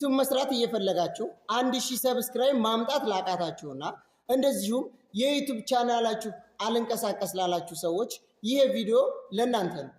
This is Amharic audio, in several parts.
ዩቲዩብ መስራት እየፈለጋችሁ 1000 ሰብስክራይብ ማምጣት ላቃታችሁና እንደዚሁም የዩቲዩብ ቻናላችሁ አልንቀሳቀስ ላላችሁ ሰዎች ይሄ ቪዲዮ ለእናንተ ነው።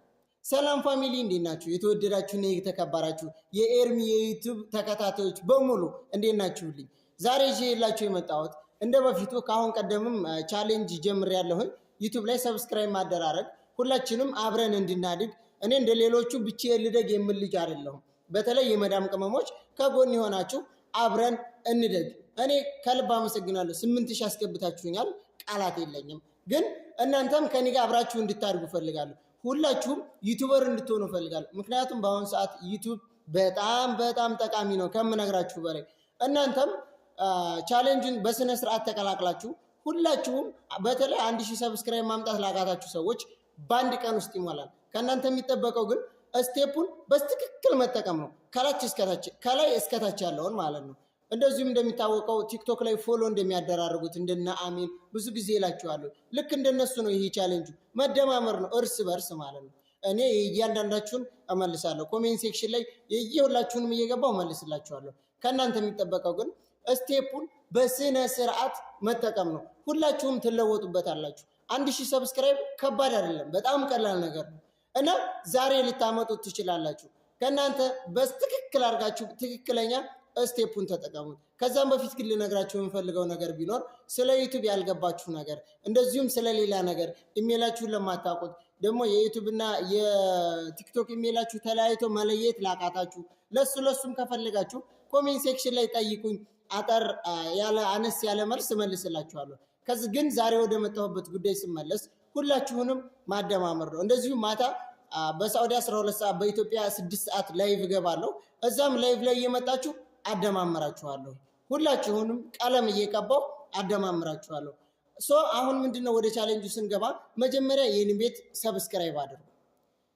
ሰላም ፋሚሊ እንዴት ናችሁ? የተወደዳችሁና የተከበራችሁ የኤርሚ የዩቲዩብ ተከታታዮች በሙሉ እንዴት ናችሁልኝ? ዛሬ ይዤላችሁ የመጣሁት እንደበፊቱ ካሁን ቀደምም ቻሌንጅ ጀምሬያለሁ። ዩቲዩብ ላይ ሰብስክራይብ ማደራረግ ሁላችንም አብረን እንድናድግ። እኔ እንደሌሎቹ ብቻዬን ልደግ የምል ልጅ አይደለሁም። በተለይ የመዳም ቅመሞች ከጎን የሆናችሁ አብረን እንደግ። እኔ ከልብ አመሰግናለሁ። 8000 አስገብታችሁኛል። ቃላት የለኝም። ግን እናንተም ከኔ ጋር አብራችሁ እንድታድጉ ፈልጋለሁ። ሁላችሁም ዩቲዩበር እንድትሆኑ ፈልጋለሁ። ምክንያቱም በአሁኑ ሰዓት ዩቲዩብ በጣም ጠቃሚ ነው ከምነግራችሁ በላይ። እናንተም ቻሌንጅን በስነ ስርዓት ተቀላቅላችሁ ሁላችሁም በተለይ 1000 ሰብስክራይብ ማምጣት ላቃታችሁ ሰዎች በአንድ ቀን ውስጥ ይሞላል። ከእናንተ የሚጠበቀው ግን ስቴፑን በትክክል መጠቀም ነው። ከላይ እስከታች ያለውን ማለት ነው። እንደዚሁም እንደሚታወቀው ቲክቶክ ላይ ፎሎ እንደሚያደራርጉት እንደነ አሚን ብዙ ጊዜ እላችኋለሁ። ልክ እንደነሱ ነው። ይሄ ቻሌንጁ መደማመር ነው፣ እርስ በርስ ማለት ነው። እኔ እያንዳንዳችሁን እመልሳለሁ። ኮሜንት ሴክሽን ላይ የየሁላችሁንም እየገባው እመልስላችኋለሁ። ከእናንተ የሚጠበቀው ግን ስቴፑን በስነ ስርዓት መጠቀም ነው። ሁላችሁም ትለወጡበታላችሁ። 1000 ሰብስክራይብ ከባድ አይደለም፣ በጣም ቀላል ነገር ነው እና ዛሬ ልታመጡት ትችላላችሁ። ከእናንተ በትክክል አድርጋችሁ ትክክለኛ ስቴፑን ተጠቀሙት። ከዛም በፊት ግን ልነግራችሁ የምፈልገው ነገር ቢኖር ስለ ዩቲዩብ ያልገባችሁ ነገር እንደዚሁም ስለሌላ ነገር ኢሜላችሁን ለማታውቁት ደግሞ የዩቲዩብ እና የቲክቶክ ኢሜላችሁ ተለያይቶ መለየት ላቃታችሁ ለሱም ከፈለጋችሁ ኮሜንት ሴክሽን ላይ ጠይቁኝ። አጠር ያለ አነስ ያለ መልስ እመልስላችኋለሁ። ከዚህ ግን ዛሬ ወደ መጣሁበት ጉዳይ ስመለስ ሁላችሁንም ማደማመር ነው። እንደዚሁም ማታ በሳዑዲ 12 ሰዓት በኢትዮጵያ 6 ሰዓት ላይቭ እገባለሁ። እዛም ላይቭ ላይ እየመጣችሁ አደማምራችኋለሁ። ሁላችሁንም ቀለም እየቀባው አደማምራችኋለሁ። አሁን ምንድነው ወደ ቻሌንጁ ስንገባ መጀመሪያ ይህንን ቤት ሰብስክራይብ አድርጉ።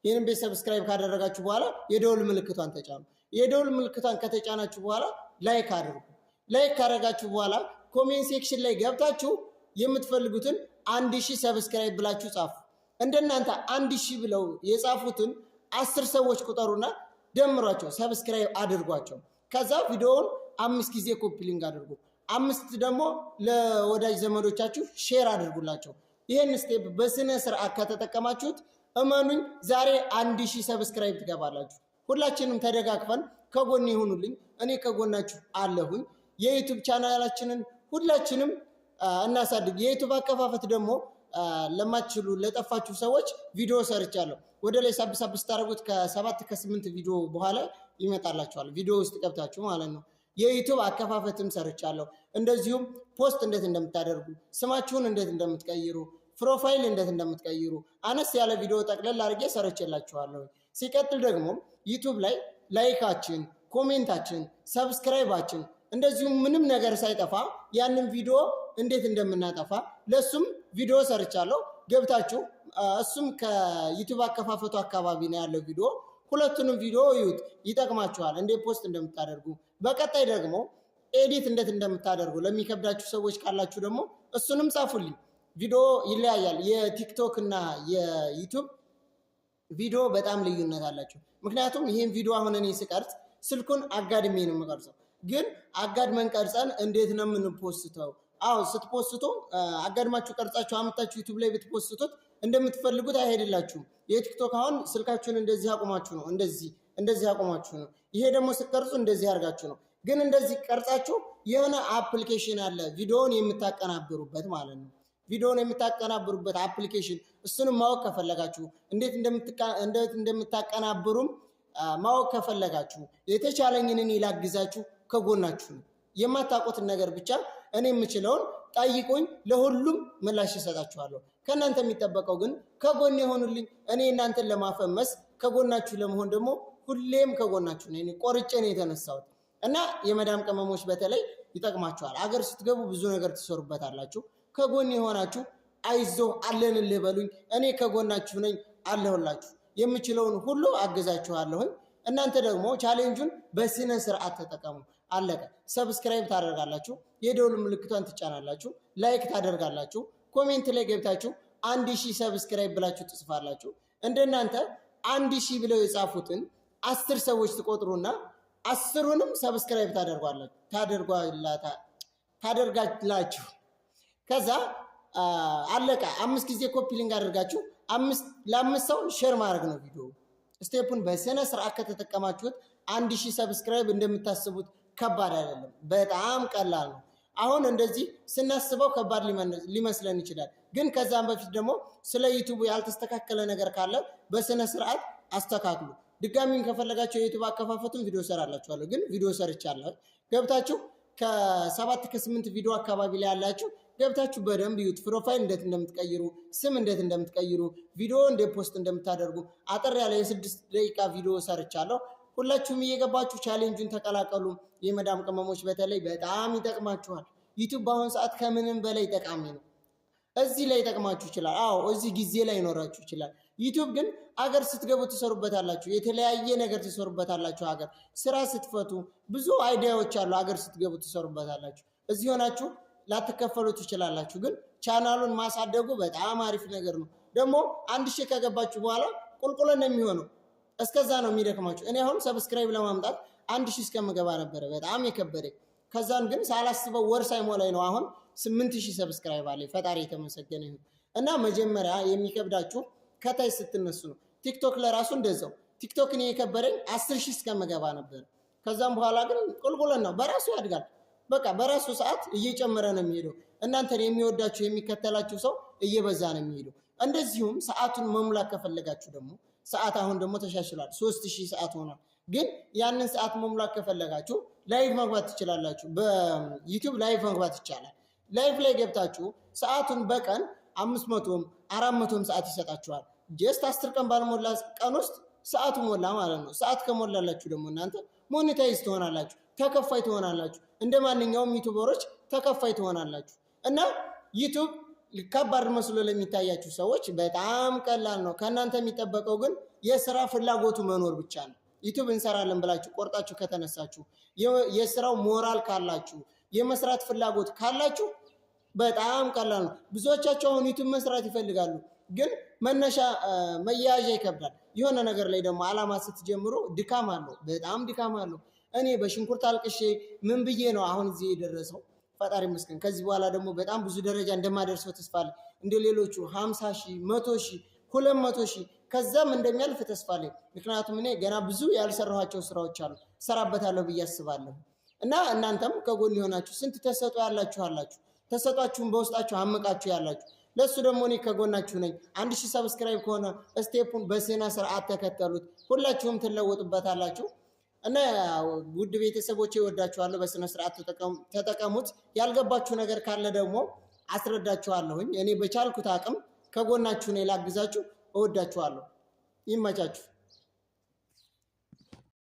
ይህንን ቤት ሰብስክራይብ ካደረጋችሁ በኋላ የደውል ምልክቷን ተጫኑ። የደውል ምልክቷን ከተጫናችሁ በኋላ ላይክ አድርጉ። ላይክ ካደረጋችሁ በኋላ ኮሜንት ሴክሽን ላይ ገብታችሁ የምትፈልጉትን 1000 ሰብስክራይብ ብላችሁ ጻፉ። እንደናንተ 1000 ብለው የጻፉትን 10 ሰዎች ቁጠሩና ደምሯቸው ሰብስክራይብ አድርጓቸው። ከዛ ቪዲዮውን 5 ጊዜ ኮፒ ሊንክ አድርጉ። 5 ደግሞ ለወዳጅ ዘመዶቻችሁ ሼር አድርጉላቸው። ይሄን ስቴፕ በስነ ስርዓት ከተጠቀማችሁት እመኑኝ ዛሬ 1000 ሰብስክራይብ ትገባላችሁ። ሁላችንም ተደጋግፈን ከጎን ይሁኑልኝ። እኔ ከጎናችሁ አለሁኝ። የዩቲዩብ ቻናላችንን ሁላችንም እናሳድግ። የዩቲዩብ አከፋፈት ደግሞ ለማትችሉ ለጠፋችሁ ሰዎች ቪዲዮ ሰርቻለሁ። ወደ ላይ ሳብ ስታደርጉት ከ7 ከ8 ቪዲዮ በኋላ ይመጣላችኋል። ቪዲዮ ውስጥ ገብታችሁ ማለት ነው። የዩቲዩብ አከፋፈትም ሰርቻለሁ። እንደዚሁም ፖስት እንዴት እንደምታደርጉ፣ ስማችሁን እንዴት እንደምትቀይሩ፣ ፕሮፋይል እንዴት እንደምትቀይሩ አነስ ያለ ቪዲዮ ጠቅለል አድርጌ ሰርቼላችኋለሁ። ሲቀጥል ደግሞ ዩቲዩብ ላይ ላይካችን፣ ኮሜንታችን፣ ሰብስክራይባችን እንደዚሁም ምንም ነገር ሳይጠፋ ያንን ቪዲዮ እንዴት እንደምናጠፋ ለሱም ቪዲዮ ሰርቻለሁ። ገብታችሁ እሱም ከዩቲዩብ አከፋፈቱ አካባቢ ነው ያለው ቪዲዮ። ሁለቱንም ቪዲዮ ይዩት፣ ይጠቅማችኋል። እንዴት ፖስት እንደምታደርጉ። በቀጣይ ደግሞ ኤዲት እንዴት እንደምታደርጉ ለሚከብዳችሁ ሰዎች ካላችሁ ደግሞ እሱንም ጻፉልኝ። ቪዲዮ ይለያያል። የቲክቶክ እና የዩቲዩብ ቪዲዮ በጣም ልዩነት አላቸው። ምክንያቱም ይሄን ቪዲዮ አሁን እኔ ስቀርጽ ስልኩን አጋድሜ ነው የምቀርጸው። ግን አጋድመን ቀርጸን እንዴት ነው የምንፖስተው? አዎ ስትፖስቱ አጋድማችሁ ቀርጻችሁ አመጣችሁ ዩቲዩብ ላይ ብትፖስቱት እንደምትፈልጉት አይሄድላችሁም። የቲክቶክ አሁን ስልካችሁን እንደዚህ አቁማችሁ ነው እንደዚህ አቁማችሁ ነው። ይሄ ደግሞ ስትቀርጹ እንደዚህ አድርጋችሁ ነው። ግን እንደዚህ ቀርጻችሁ የሆነ አፕሊኬሽን አለ ቪዲዮውን የምታቀናብሩበት ማለት ነው። ቪዲዮውን የምታቀናብሩበት አፕሊኬሽን እሱንም ማወቅ ከፈለጋችሁ እንዴት እንደምታቀናብሩም ማወቅ ከፈለጋችሁ የተቻለኝን እኔ ላግዛችሁ ከጎናችሁ ነው። የማታውቁትን ነገር ብቻ እኔ የምችለውን ጠይቁኝ፣ ለሁሉም ምላሽ እሰጣችኋለሁ። ከእናንተ የሚጠበቀው ግን ከጎን የሆኑልኝ። እኔ እናንተን ለማፈመስ ከጎናችሁ ለመሆን ደግሞ ሁሌም ከጎናችሁ ነኝ። ቆርጬ ነው የተነሳሁት እና የመዳም ቅመሞች በተለይ ይጠቅማችኋል። አገር ስትገቡ ብዙ ነገር ትሰሩበታላችሁ። ከጎን የሆናችሁ አይዞህ አለንልህ በሉኝ። እኔ ከጎናችሁ ነኝ፣ አለሁላችሁ። የምችለውን ሁሉ አግዛችኋለሁኝ። እናንተ ደግሞ ቻሌንጁን በስነ ስርዓት ተጠቀሙ። አለቀ። ሰብስክራይብ ታደርጋላችሁ፣ የደውል ምልክቷን ትጫናላችሁ፣ ላይክ ታደርጋላችሁ፣ ኮሜንት ላይ ገብታችሁ 1000 ሰብስክራይብ ብላችሁ ትጽፋላችሁ። እንደናንተ 1000 ብለው የጻፉትን 10 ሰዎች ትቆጥሩና 10ሩንም ሰብስክራይብ ታደርጋላችሁ። ከዛ አለቀ። 5 ጊዜ ኮፒ ሊንክ አድርጋችሁ ለአምስት ሰው ሼር ማድረግ ነው ቪዲዮ። ስቴፑን በስነ ስርዓት ከተጠቀማችሁት 1000 ሰብስክራይብ እንደምታስቡት ከባድ አይደለም፣ በጣም ቀላል ነው። አሁን እንደዚህ ስናስበው ከባድ ሊመስለን ይችላል፣ ግን ከዛም በፊት ደግሞ ስለ ዩቲዩብ ያልተስተካከለ ነገር ካለ በስነ ስርዓት አስተካክሉ። ድጋሚም ከፈለጋችሁ የዩቲዩብ አከፋፈቱን ቪዲዮ ሰራላችኋለሁ፣ ግን ቪዲዮ ሰርቻለሁ። ገብታችሁ ከ7 ከ8 ቪዲዮ አካባቢ ላይ ያላችሁ ገብታችሁ በደንብ ዩት ፕሮፋይል እንዴት እንደምትቀይሩ፣ ስም እንዴት እንደምትቀይሩ፣ ቪዲዮ እንዴት ፖስት እንደምታደርጉ አጠር ያለ የ6 ደቂቃ ቪዲዮ ሰርቻለሁ። ሁላችሁም እየገባችሁ ቻሌንጁን ተቀላቀሉ። የመዳም ቅመሞች በተለይ በጣም ይጠቅማችኋል። ዩቲዩብ በአሁኑ ሰዓት ከምንም በላይ ጠቃሚ ነው። እዚህ ላይ ይጠቅማችሁ ይችላል። አዎ እዚህ ጊዜ ላይ ይኖራችሁ ይችላል። ዩቲዩብ ግን አገር ስትገቡ ትሰሩበታላችሁ፣ የተለያየ ነገር ትሰሩበታላችሁ። አገር ስራ ስትፈቱ ብዙ አይዲያዎች አሉ። አገር ስትገቡ ትሰሩበታላችሁ። እዚህ ሆናችሁ ላትከፈሉ ትችላላችሁ፣ ግን ቻናሉን ማሳደጉ በጣም አሪፍ ነገር ነው። ደግሞ 1000 ከገባችሁ በኋላ ቁልቁለን ነው የሚሆነው። እስከዛ ነው የሚደክማችሁ። እኔ አሁን ሰብስክራይብ ለማምጣት 1000 እስከምገባ ነበረ በጣም የከበደኝ። ከዛን ግን ሳላስበው ወር ሳይሞላኝ ነው አሁን 8000 ሰብስክራይብ አለኝ። ፈጣሪ የተመሰገነ ይሁን። እና መጀመሪያ የሚከብዳችሁ ከታይ ስትነሱ ነው። ቲክቶክ ለራሱ እንደዛው። ቲክቶክ እኔ የከበደኝ 10000 እስከምገባ ነበር። ከዛም በኋላ ግን ቁልቁለን ነው፣ በራሱ ያድጋል። በቃ በራሱ ሰዓት እየጨመረ ነው የሚሄደው። እናንተን የሚወዳችሁ የሚከተላችሁ ሰው እየበዛ ነው የሚሄደው። እንደዚሁም ሰዓቱን መሙላት ከፈለጋችሁ ደግሞ ሰዓት አሁን ደግሞ ተሻሽሏል፣ 3000 ሰዓት ሆኗል። ግን ያንን ሰዓት መሙላት ከፈለጋችሁ ላይቭ መግባት ትችላላችሁ። በዩቲዩብ ላይቭ መግባት ይቻላል። ላይቭ ላይ ገብታችሁ ሰዓቱን በቀን 500ም 400ም ሰዓት ይሰጣችኋል። ጀስት 10 ቀን ባልሞላ ቀን ውስጥ ሰዓቱ ሞላ ማለት ነው። ሰዓት ከሞላላችሁ ደግሞ እናንተ ሞኔታይዝ ትሆናላችሁ፣ ተከፋይ ትሆናላችሁ። እንደ ማንኛውም ዩቲዩበሮች ተከፋይ ትሆናላችሁ። እና ዩቲዩብ ከባድ መስሎ ለሚታያችሁ ሰዎች በጣም ቀላል ነው። ከእናንተ የሚጠበቀው ግን የስራ ፍላጎቱ መኖር ብቻ ነው። ዩቲዩብ እንሰራለን ብላችሁ ቆርጣችሁ ከተነሳችሁ፣ የስራው ሞራል ካላችሁ፣ የመስራት ፍላጎት ካላችሁ በጣም ቀላል ነው። ብዙዎቻችሁ አሁን ዩቲዩብ መስራት ይፈልጋሉ፣ ግን መነሻ መያያዣ ይከብዳል። የሆነ ነገር ላይ ደግሞ አላማ ስትጀምሩ ድካም አለው፣ በጣም ድካም አለው። እኔ በሽንኩርት አልቅሼ ምን ብዬ ነው አሁን እዚህ የደረሰው። ፈጣሪ ይመስገን። ከዚህ በኋላ ደግሞ በጣም ብዙ ደረጃ እንደማደርሰው ተስፋ አለኝ። እንደ ሌሎቹ 50,000 100,000 200,000 ከዛም እንደሚያልፍ ተስፋ አለኝ። ምክንያቱም እኔ ገና ብዙ ያልሰራኋቸው ስራዎች አሉ፣ ሰራበታለሁ ብዬ አስባለሁ። እና እናንተም ከጎን የሆናችሁ ስንት ተሰጥኦ ያላችሁ አላችሁ፣ ተሰጧችሁን በውስጣችሁ አምቃችሁ ያላችሁ፣ ለሱ ደግሞ እኔ ከጎናችሁ ነኝ። 1000 ሰብስክራይብ ከሆነ ስቴፑን በስነ ስርዓት ተከተሉት፣ ሁላችሁም ትለወጡበታላችሁ። እና ውድ ቤተሰቦቼ እወዳችኋለሁ። በስነ ስርዓት ተጠቀሙት። ያልገባችሁ ነገር ካለ ደግሞ አስረዳችኋለሁኝ። እኔ በቻልኩት አቅም ከጎናችሁ ነኝ ላግዛችሁ። እወዳችኋለሁ። ይመቻችሁ።